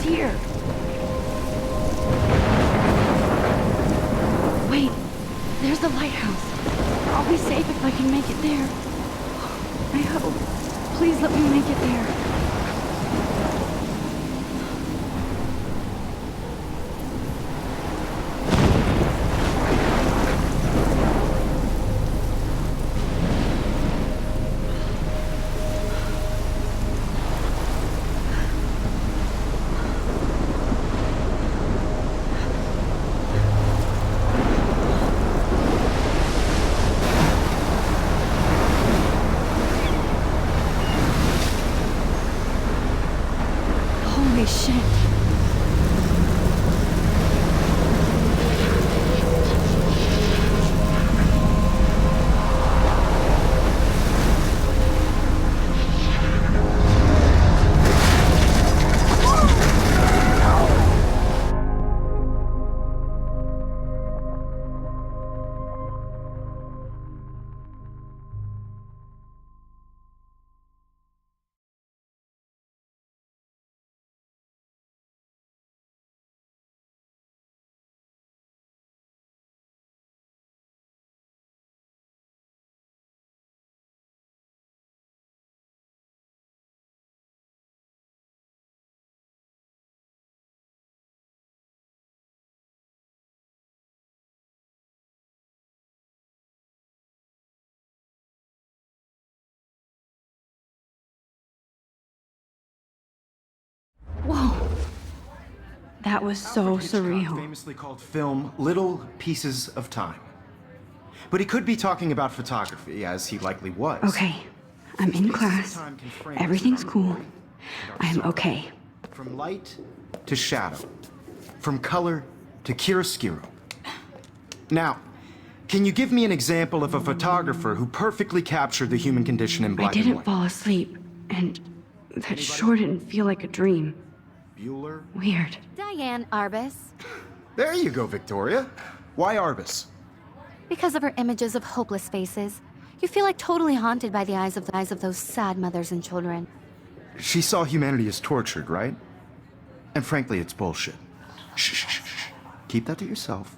here. Wait, there's the lighthouse. I'll be safe if I can make it there. I hope. Please let me make it there. Holy shit. Whoa. That was so surreal. Famously called film Little Pieces of Time. But he could be talking about photography, as he likely was. Okay, I'm in class. Everything's cool. I am okay. From light to shadow. From color to chiaroscuro. Now, can you give me an example of a photographer who perfectly captured the human condition in black and I didn't white? fall asleep, and that sure didn't feel like a dream. Bueller? Weird. Diane Arbus. There you go, Victoria. Why Arbus? Because of her images of hopeless faces, you feel like totally haunted by the eyes of those sad mothers and children. She saw humanity as tortured, right? And frankly, it's bullshit. Shh, shh, shh, shh. Keep that to yourself.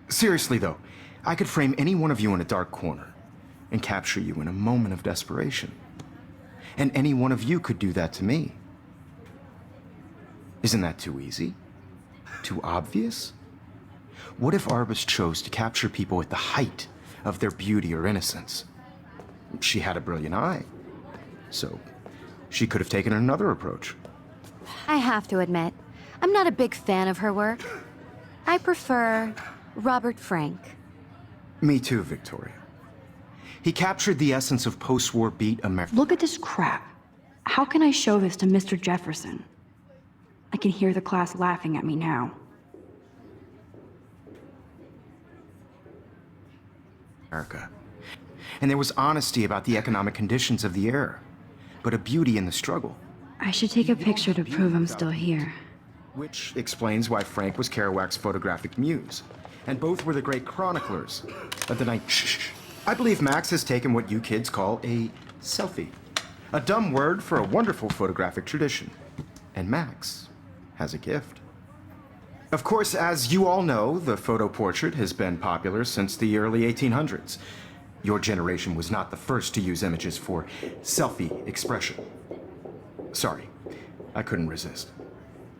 Seriously, though, I could frame any one of you in a dark corner and capture you in a moment of desperation. And any one of you could do that to me. Isn't that too easy? Too obvious? What if Arbus chose to capture people at the height of their beauty or innocence? She had a brilliant eye, so she could have taken another approach. I have to admit, I'm not a big fan of her work. I prefer Robert Frank. Me too, Victoria. He captured the essence of post-war beat America. Look at this crap. How can I show this to Mr. Jefferson? I can hear the class laughing at me now. And there was honesty about the economic conditions of the era, but a beauty in the struggle. I should take a picture to prove I'm still here. Which explains why Frank was Kerouac's photographic muse, and both were the great chroniclers of the night. Shh. I believe Max has taken what you kids call a selfie, a dumb word for a wonderful photographic tradition. And Max has a gift. Of course, as you all know, the photo portrait has been popular since the early 1800s. Your generation was not the first to use images for selfie expression. Sorry, I couldn't resist.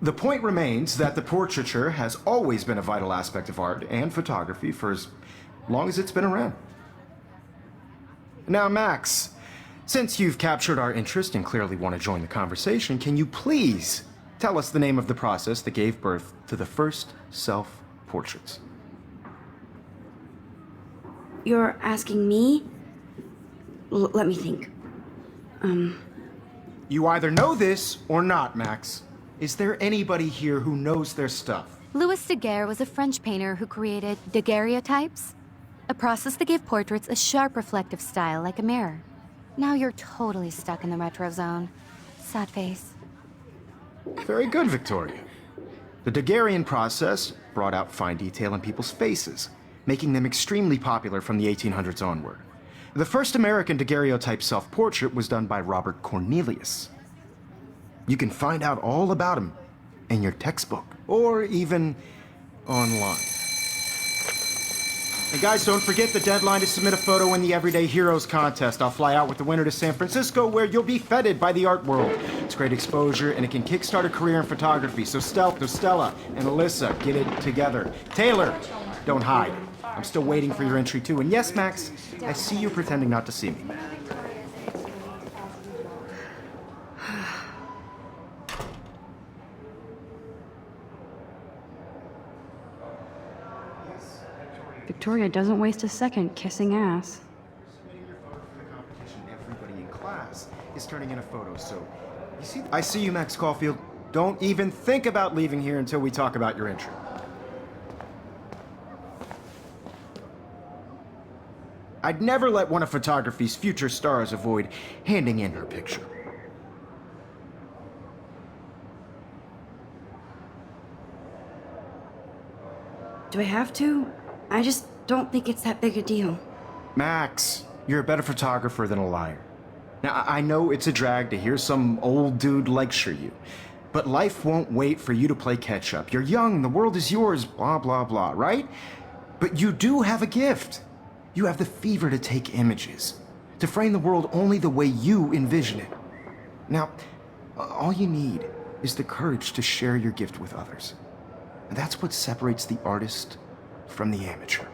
The point remains that the portraiture has always been a vital aspect of art and photography for as long as it's been around. Now, Max, since you've captured our interest and clearly want to join the conversation, can you please tell us the name of the process that gave birth to the first self-portraits? You're asking me? Let me think. You either know this or not, Max. Is there anybody here who knows their stuff? Louis Daguerre was a French painter who created daguerreotypes, a process that gave portraits a sharp reflective style like a mirror. Now you're totally stuck in the retro zone. Sad face. Very good, Victoria. The Daguerrean process brought out fine detail in people's faces, making them extremely popular from the 1800s onward. The first American daguerreotype self-portrait was done by Robert Cornelius. You can find out all about him in your textbook, or even online. And guys, don't forget the deadline to submit a photo in the Everyday Heroes contest. I'll fly out with the winner to San Francisco, where you'll be feted by the art world. It's great exposure, and it can kickstart a career in photography. So Stella, and Alyssa, get it together. Taylor, don't hide. I'm still waiting for your entry too. And yes, Max, I see you pretending not to see me. Victoria doesn't waste a second kissing ass. Submitting your photo for the competition, everybody in class is turning in a photo, so you see. I see you, Max Caulfield. Don't even think about leaving here until we talk about your entry. I'd never let one of photography's future stars avoid handing in her picture. Do I have to? I just don't think it's that big a deal. Max, you're a better photographer than a liar. Now, I know it's a drag to hear some old dude lecture you, but life won't wait for you to play catch up. You're young, the world is yours, blah, blah, blah, right? But you do have a gift. You have the fever to take images, to frame the world only the way you envision it. Now, all you need is the courage to share your gift with others. And that's what separates the artist from the amateur.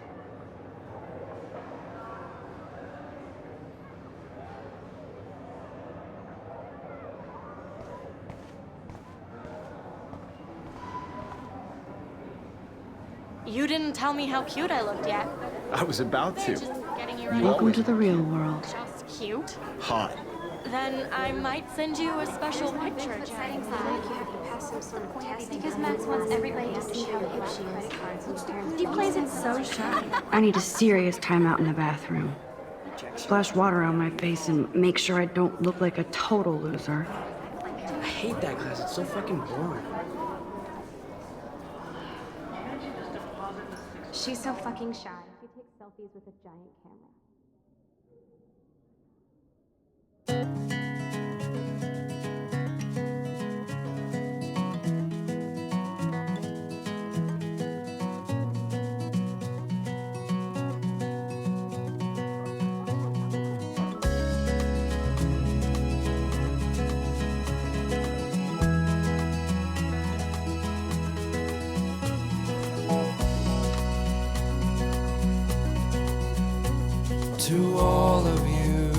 You didn't tell me how cute I looked yet. I was about to. Just getting you ready. Welcome to the real world. Just cute. Hot. Then I might send you a special picture, Jen. Because Max wants everybody to see how hip she is. He plays it so shy. I need a serious timeout in the bathroom. Splash water on my face and make sure I don't look like a total loser. I hate that class. It's so fucking boring. She's so fucking shy. She takes selfies with a giant camera. To all of you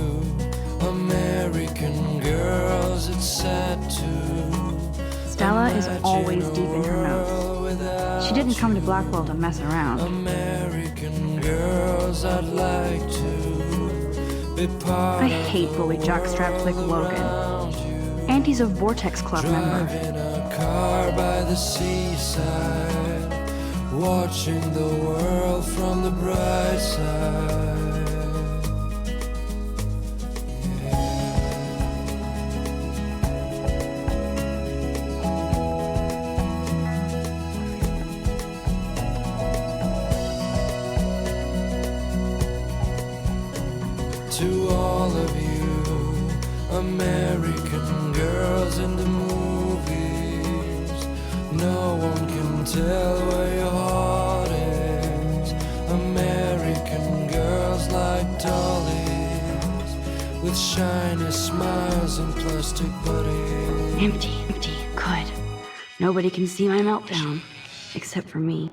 American girls, it's sad to Stella is always deep in her notes. She didn't come to Blackwell to mess around. American girls, I'd like to be part I hate bully jockstraps like Logan. And he's a Vortex Club member. in a car by the seaside, watching the world from the bright side. To all of you American girls in the movies, no one can tell where your heart is. American girls like dollies, with shiny smiles and plastic bodies. Empty, good. Nobody can see my meltdown, except for me.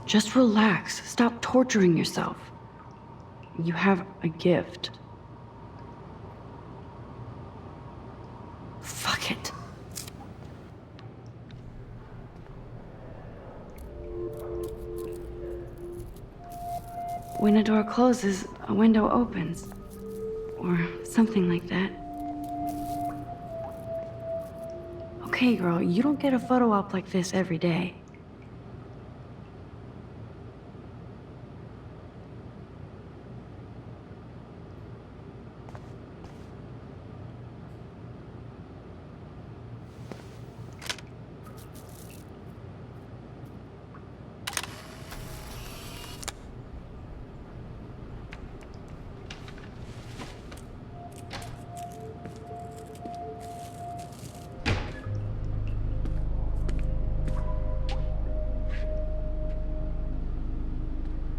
Just relax. Stop torturing yourself. You have a gift. Fuck it. When a door closes, a window opens. Or something like that. Okay, girl, you don't get a photo op like this every day.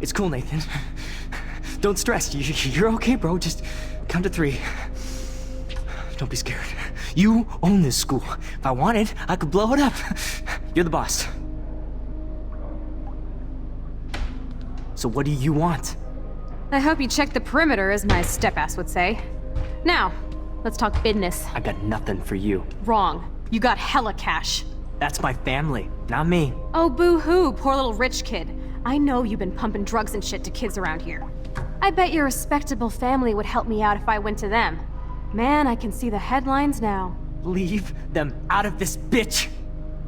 It's cool, Nathan. Don't stress. You're okay, bro. Just count to 3. Don't be scared. You own this school. If I wanted, I could blow it up. You're the boss. So what do you want? I hope you checked the perimeter, as my step-ass would say. Now, let's talk business. I got nothing for you. Wrong. You got hella cash. That's my family, not me. Oh, boo-hoo, poor little rich kid. I know you've been pumping drugs and shit to kids around here. I bet your respectable family would help me out if I went to them. Man, I can see the headlines now. Leave them out of this bitch!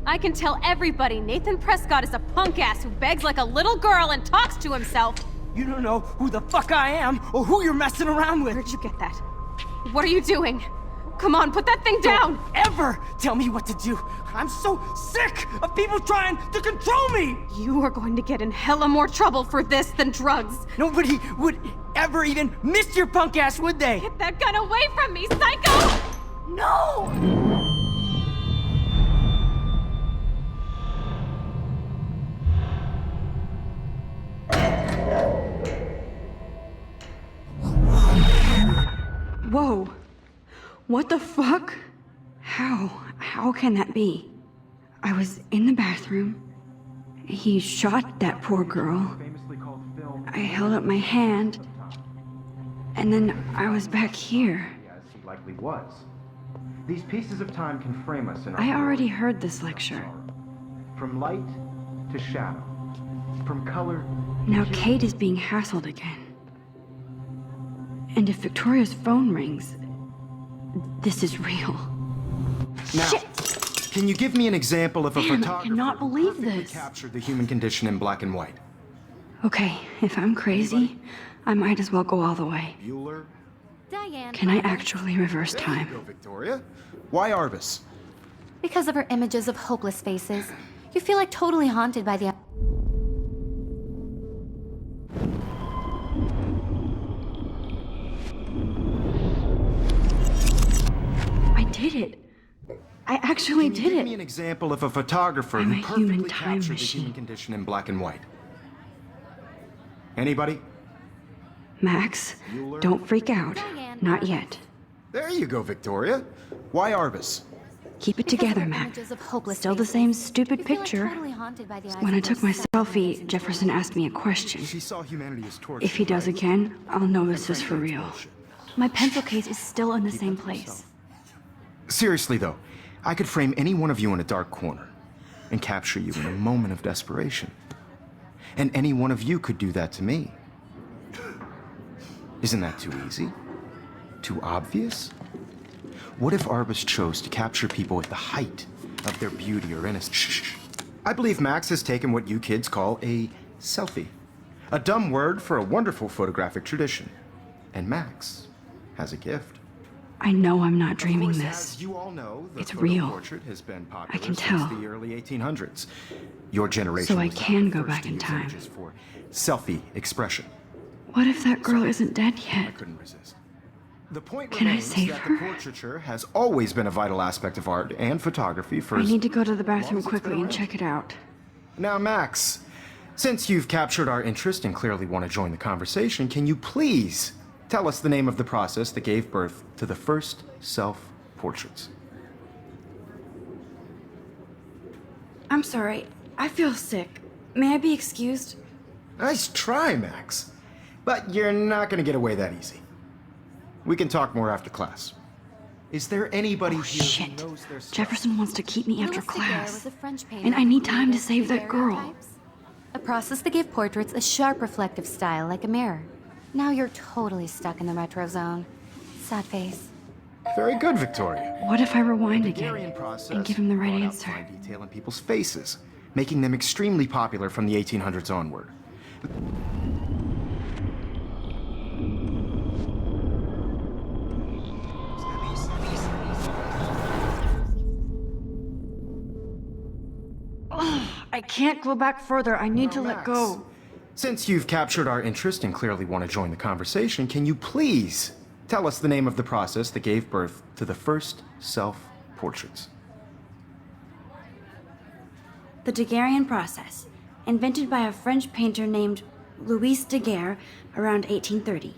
I can tell everybody Nathan Prescott is a punk ass who begs like a little girl and talks to himself. You don't know who the fuck I am or who you're messing around with. Where'd you get that? What are you doing? Come on, put that thing down! Don't ever tell me what to do. I'm so sick of people trying to control me. You are going to get in hella more trouble for this than drugs. Nobody would ever even miss your punk ass, would they? Get that gun away from me, psycho! No! Whoa. What the fuck? How can that be? I was in the bathroom. He shot that poor girl. I held up my hand. And then I was back here. As he likely was. These pieces of time can frame us in our I already world. heard this lecture. From light to shadow. From color Now Kate is being hassled again. And if Victoria's phone rings, this is real. Now, Shit! can you give me an example of a Damn, I photographer cannot who believe perfectly this. captured the human condition in black and white? Okay, if I'm crazy, I might as well go all the way. Bueller? Diane. Can I actually reverse There time? you go, Victoria. Why Arbus? Because of her images of hopeless faces, you feel like totally haunted by the... I did it. I actually Can you did give me an it. example of a photographer I'm who a human perfectly time captured the machine. human condition in black and white? Anybody? Max, Bueller? don't freak out. Diane. Not yet. There you go, Victoria. Why Arbus? Keep it Because of together, her Max. images of hopeless Still the faces, same stupid you feel like picture. totally haunted by the eyes When I of took those my sad selfie, faces. Jefferson asked me a question. She saw humanity as torture. If he does right? again, I'll know this is for Frankly, it's real. bullshit. My pencil case is still in the same that to place. yourself. Seriously, though, I could frame any one of you in a dark corner and capture you in a moment of desperation. And any one of you could do that to me. Isn't that too easy? Too obvious? What if Arbus chose to capture people at the height of their beauty or innocence? Shh. I believe Max has taken what you kids call a selfie. A dumb word for a wonderful photographic tradition. And Max has a gift. I know I'm not Of dreaming course, this. As you all know, the It's photo real. portrait has been popular I can since tell. the early 1800s. Your generation So I was the can go first back to in use time. images for selfie expression. What if that girl isn't dead I yet? couldn't resist. The point Can I remains save that her? the portraiture has always been a vital aspect of art and photography for I as need to go to the long bathroom as it's quickly been and around. check it out. Now, Max, since you've captured our interest and clearly want to join the conversation, can you please tell us the name of the process that gave birth to the first self-portraits? I'm sorry. I feel sick. May I be excused? Nice try, Max. But you're not going to get away that easy. We can talk more after class. Is there anybody Oh, here shit. who knows their stuff? Jefferson wants to keep me after Louis Daguerre class. was a French painter And I who need time to created save that girl. daguerreotypes, a process that gave portraits a sharp reflective style like a mirror. Now you're totally stuck in the retro zone. Sad face. Very good, Victoria. What if I rewind Daguerrean again process and give him the right brought out answer? fine detail in people's faces, making them extremely popular from the 1800s onward. I can't go back further. I need to let Max, go. Since you've captured our interest and clearly want to join the conversation, can you please tell us the name of the process that gave birth to the first self-portraits? The Daguerrean process, invented by a French painter named Louise Daguerre, around 1830.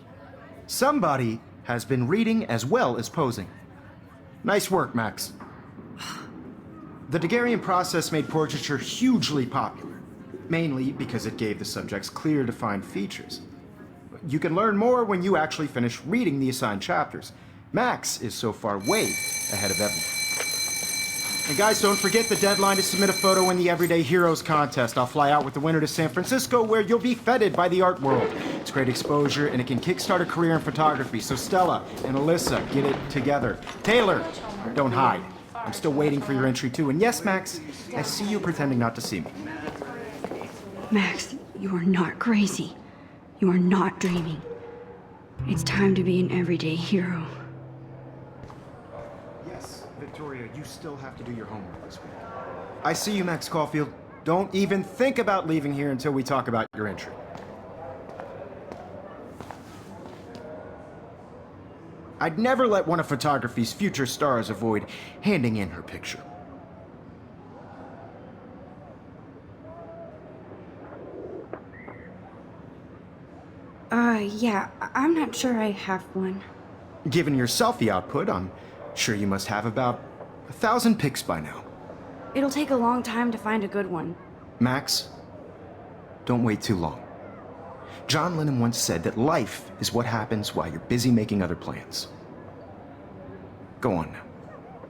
Somebody has been reading as well as posing. Nice work, Max. The Daguerrean process made portraiture hugely popular, mainly because it gave the subjects clear, defined features. You can learn more when you actually finish reading the assigned chapters. Max is so far way ahead of everyone. And guys, don't forget the deadline to submit a photo in the Everyday Heroes contest. I'll fly out with the winner to San Francisco, where you'll be feted by the art world. It's great exposure, and it can kickstart a career in photography. So Stella and Alyssa, get it together. Taylor, don't hide. I'm still waiting for your entry too. And yes, Max, I see you pretending not to see me. Max, you are not crazy. You are not dreaming. It's time to be an everyday hero. Yes, Victoria, you still have to do your homework this week. I see you, Max Caulfield. Don't even think about leaving here until we talk about your entry. I'd never let one of photography's future stars avoid handing in her picture. Yeah, I'm not sure I have one. Given your selfie output, I'm sure you must have about 1,000 pics by now. It'll take a long time to find a good one. Max, don't wait too long. John Lennon once said that life is what happens while you're busy making other plans. Go on now.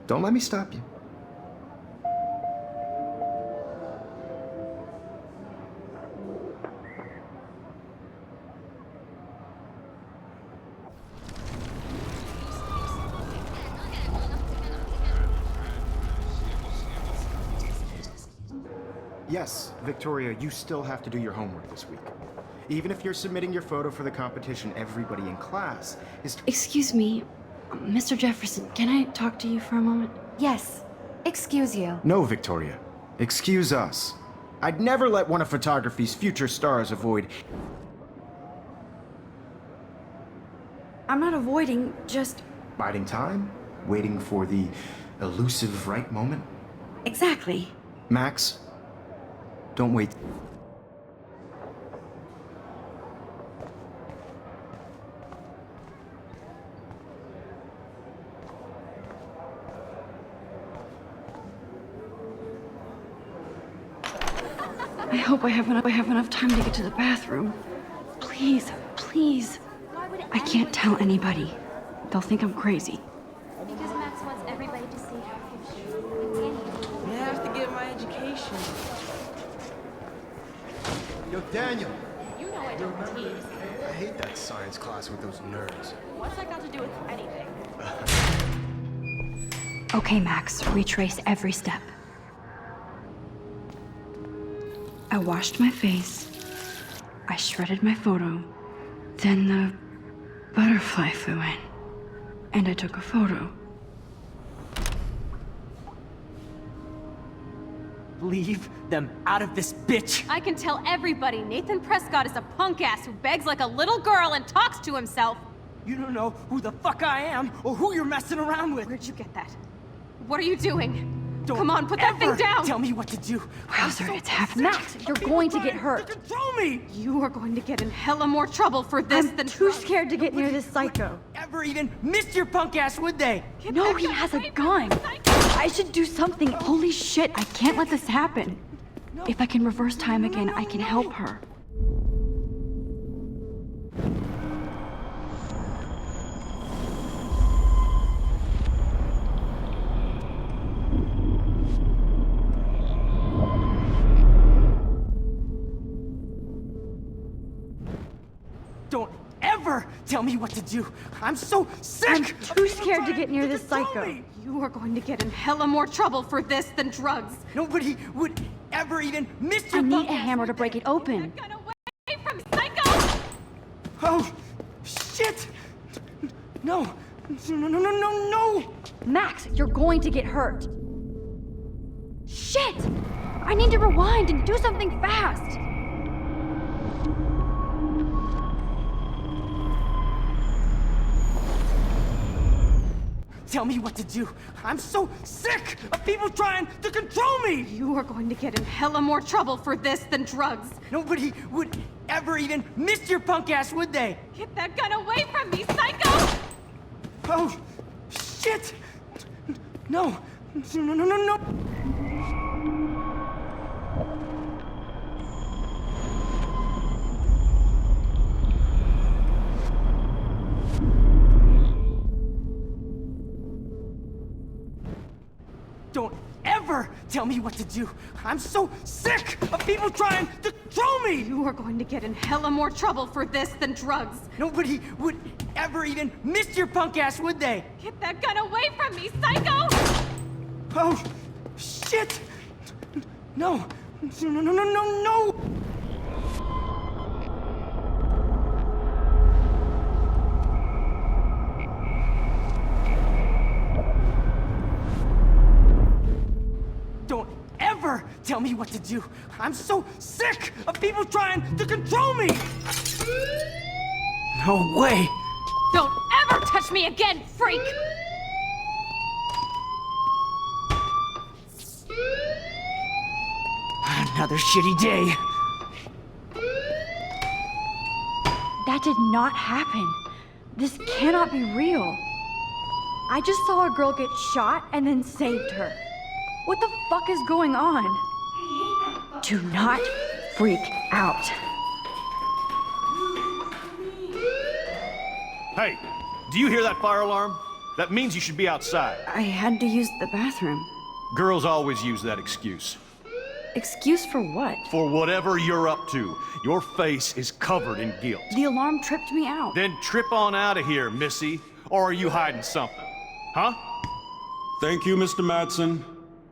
Don't let me stop you. Yes, Victoria, you still have to do your homework this week. Even if you're submitting your photo for the competition, everybody in class is... Excuse me, Mr. Jefferson, can I talk to you for a moment? Yes. Excuse you. No, Victoria. Excuse us. I'd never let one of photography's future stars avoid... I'm not avoiding, just... biding time? Waiting for the elusive right moment? Exactly. Max, don't wait. I hope I have enough time to get to the bathroom. Please, please. I can't tell anybody. They'll think I'm crazy. Because Max wants everybody to see how I have to get my education. Yo, Daniel. You know I don't tease. I hate that science class with those nerds. What's that got to do with anything? Okay, Max, retrace every step. I washed my face. I shredded my photo. Then the butterfly flew in. And I took a photo. Leave them out of this bitch! I can tell everybody Nathan Prescott is a punk ass who begs like a little girl and talks to himself. You don't know who the fuck I am or who you're messing around with! Where'd you get that? What are you doing? Don't Come on, put that thing ever down! Tell me what to do! Wowzer, it's happening. Max, you're going to get hurt. Control me! You are going to get in hella more trouble for this than Too scared to get near this psycho. Ever even missed your punk ass, would they? No, he has a gun. I should do something. Holy shit, I can't let this happen. If I can reverse time again, I can help her. Don't ever tell me what to do! I'm so sick! I'm of too people scared to trying get near this control psycho. me. You are going to get in hella more trouble for this than drugs. Nobody would ever even miss I your need punk a ass, hammer would to break they? it open. Get away from Psycho! Oh, shit! No, no, no, no, no, no! Max, you're going to get hurt. Shit! I need to rewind and do something fast. Tell me what to do. I'm so sick of people trying to control me! You are going to get in hella more trouble for this than drugs. Nobody would ever even miss your punk ass, would they? Get that gun away from me, psycho! Oh, shit! No, no, no, no, no! Don't ever tell me what to do. I'm so sick of people trying to control me! You are going to get in hella more trouble for this than drugs. Nobody would ever even miss your punk ass, would they? Get that gun away from me, psycho! Oh, shit! No, no, no, no, no, no! Don't ever tell me what to do. I'm so sick of people trying to control me! No way! Don't ever touch me again, freak! Another shitty day. That did not happen. This cannot be real. I just saw a girl get shot and then saved her. What the fuck is going on? Do not freak out. Hey, do you hear that fire alarm? That means you should be outside. I had to use the bathroom. Girls always use that excuse. Excuse for what? For whatever you're up to, your face is covered in guilt. The alarm tripped me out. Then trip on out of here, Missy. Or are you hiding something? Huh? Thank you, Mr. Madsen.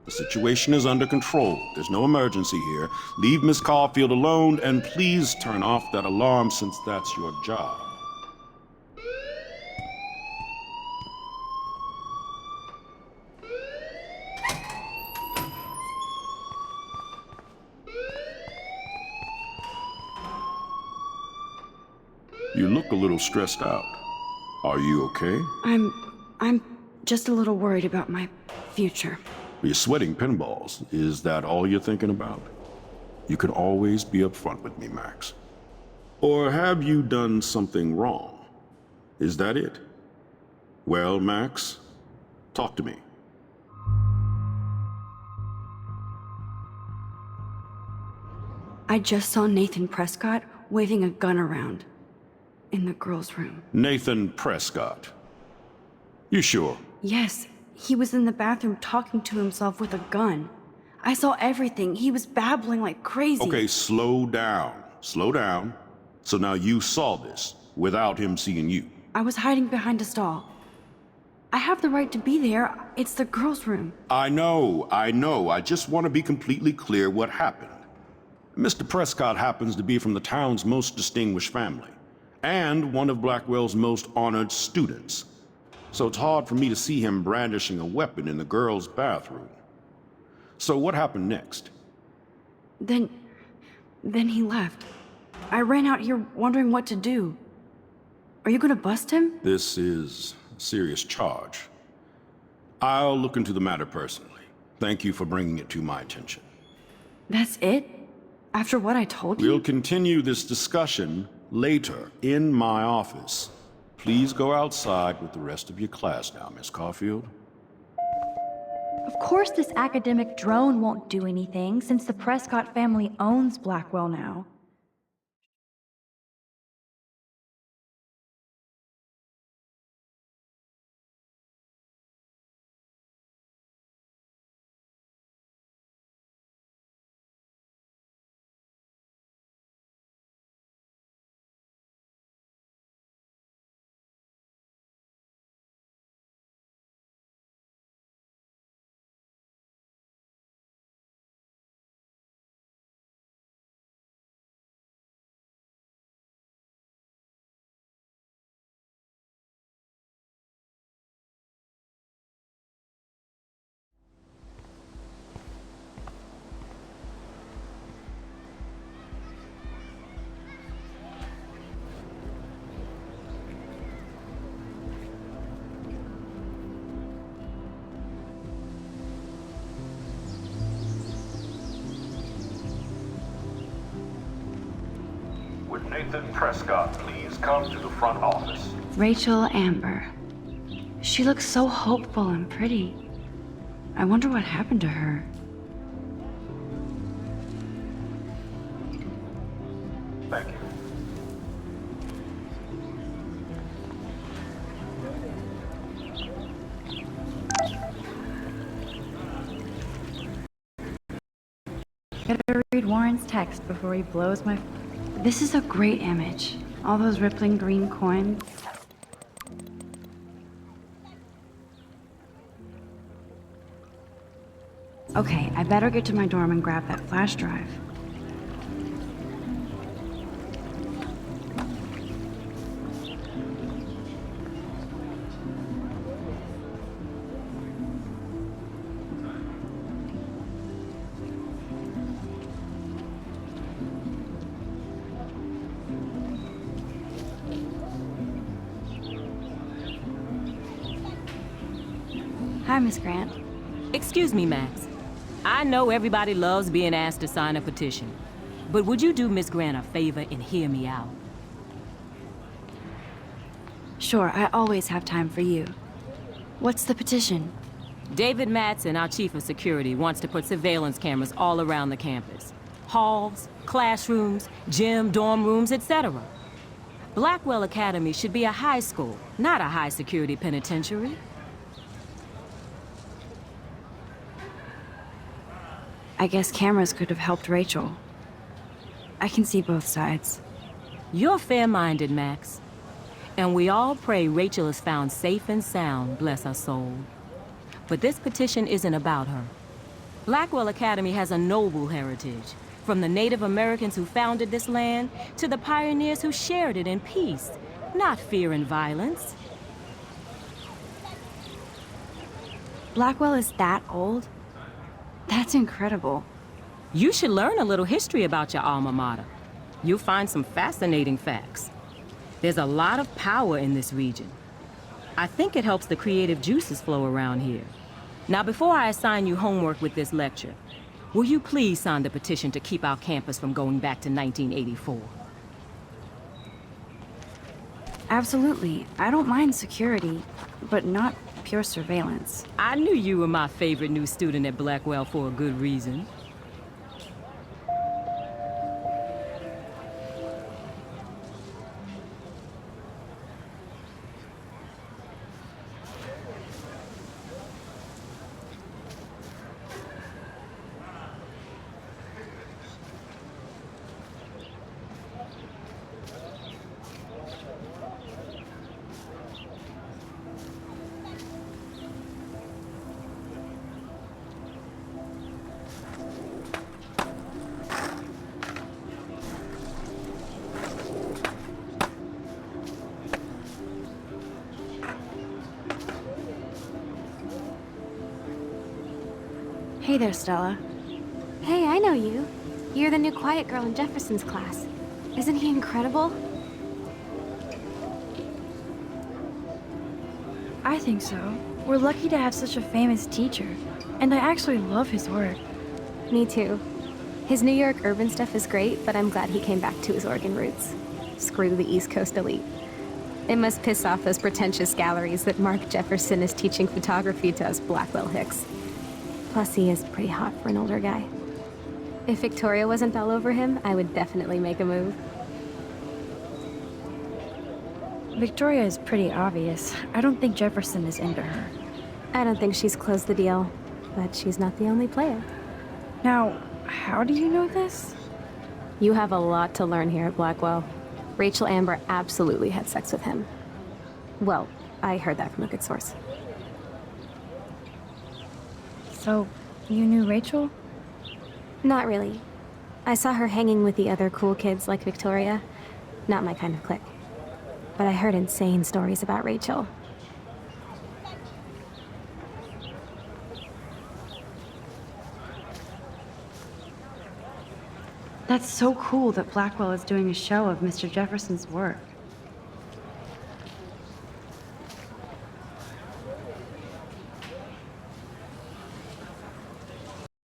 The situation is under control. There's no emergency here. Leave Miss Caulfield alone, and please turn off that alarm since that's your job. You look a little stressed out. Are you okay? I'm just a little worried about my future. You're sweating pinballs. Is that all you're thinking about? You can always be upfront with me, Max. Or have you done something wrong? Is that it? Well, Max, talk to me. I just saw Nathan Prescott waving a gun around in the girls' room. Nathan Prescott. You sure? Yes, he was in the bathroom talking to himself with a gun. I saw everything. He was babbling like crazy. Okay, slow down. Slow down. So now you saw this without him seeing you. I was hiding behind a stall. I have the right to be there. It's the girls' room. I know. I just want to be completely clear what happened. Mr. Prescott happens to be from the town's most distinguished family, and one of Blackwell's most honored students. So it's hard for me to see him brandishing a weapon in the girls' bathroom. So what happened next? Then he left. I ran out here wondering what to do. Are you gonna bust him? This is a serious charge. I'll look into the matter personally. Thank you for bringing it to my attention. That's it? After what I told you? We'll continue this discussion later in my office. Please go outside with the rest of your class now, Miss Caulfield. Of course this academic drone won't do anything since the Prescott family owns Blackwell now. Would Nathan Prescott please come to the front office? Rachel Amber. She looks so hopeful and pretty. I wonder what happened to her. Thank you. Gotta read Warren's text before he blows my... This is a great image. All those rippling green coins. Okay, I better get to my dorm and grab that flash drive. Hi, Miss Grant. Excuse me, Max. I know everybody loves being asked to sign a petition, but would you do Miss Grant a favor and hear me out? Sure, I always have time for you. What's the petition? David Matson, our chief of security, wants to put surveillance cameras all around the campus. Halls, classrooms, gym, dorm rooms, etc. Blackwell Academy should be a high school, not a high-security penitentiary. I guess cameras could have helped Rachel. I can see both sides. You're fair-minded, Max. And we all pray Rachel is found safe and sound, bless her soul. But this petition isn't about her. Blackwell Academy has a noble heritage, from the Native Americans who founded this land to the pioneers who shared it in peace, not fear and violence. Blackwell is that old? That's incredible. You should learn a little history about your alma mater. You'll find some fascinating facts. There's a lot of power in this region. I think it helps the creative juices flow around here. Now, before I assign you homework with this lecture, will you please sign the petition to keep our campus from going back to 1984? Absolutely. I don't mind security, but not pure surveillance. I knew you were my favorite new student at Blackwell for a good reason. Hey there, Stella. Hey, I know you. You're the new quiet girl in Jefferson's class. Isn't he incredible? I think so. We're lucky to have such a famous teacher. And I actually love his work. Me too. His New York urban stuff is great, but I'm glad he came back to his Oregon roots. Screw the East Coast elite. It must piss off those pretentious galleries that Mark Jefferson is teaching photography to us Blackwell Hicks. Plus, he is pretty hot for an older guy. If Victoria wasn't all over him, I would definitely make a move. Victoria is pretty obvious. I don't think Jefferson is into her. I don't think she's closed the deal, but she's not the only player. Now, how do you know this? You have a lot to learn here at Blackwell. Rachel Amber absolutely had sex with him. Well, I heard that from a good source. So, you knew Rachel? Not really. I saw her hanging with the other cool kids like Victoria. Not my kind of clique. But I heard insane stories about Rachel. That's so cool that Blackwell is doing a show of Mr. Jefferson's work.